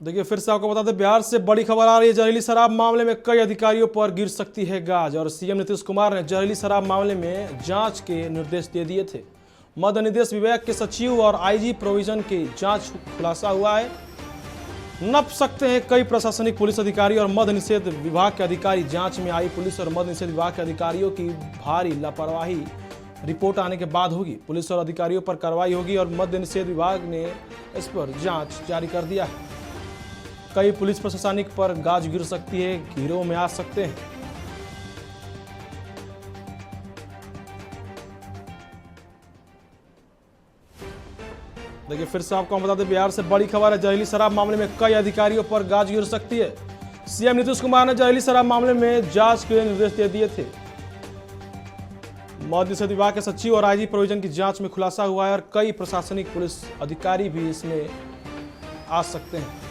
देखिए फिर से आपको बता दें, बिहार से बड़ी खबर आ रही है। जहरीली शराब मामले में कई अधिकारियों पर गिर सकती है गाज। और सीएम नीतीश कुमार ने जहरीली शराब मामले में जांच के निर्देश दे दिए थे। मद्य निदेश विभाग के सचिव और आईजी प्रोविजन की जांच खुलासा हुआ है। नप सकते हैं कई प्रशासनिक पुलिस अधिकारी और मद्य निषेध विभाग के अधिकारी। जांच में आई पुलिस और मद्य निषेध विभाग के अधिकारियों की भारी लापरवाही रिपोर्ट आने के बाद होगी। पुलिस और अधिकारियों पर कार्रवाई होगी और मद्य निषेध विभाग ने इस पर जांच जारी कर दिया है। कई पुलिस प्रशासनिक पर गाज गिर सकती है, गिरोह में आ सकते हैं। देखिए फिर से आपको हम बता दें, बिहार से बड़ी खबर है। जहरीली शराब मामले में कई अधिकारियों पर गाज गिर सकती है। सीएम नीतीश कुमार ने जहरीली शराब मामले में जांच के निर्देश दे दिए थे। मद्य निषेध विभाग के सचिव और आईजी प्रोविजन की जांच में खुलासा हुआ है और कई प्रशासनिक पुलिस अधिकारी भी इसमें आ सकते हैं।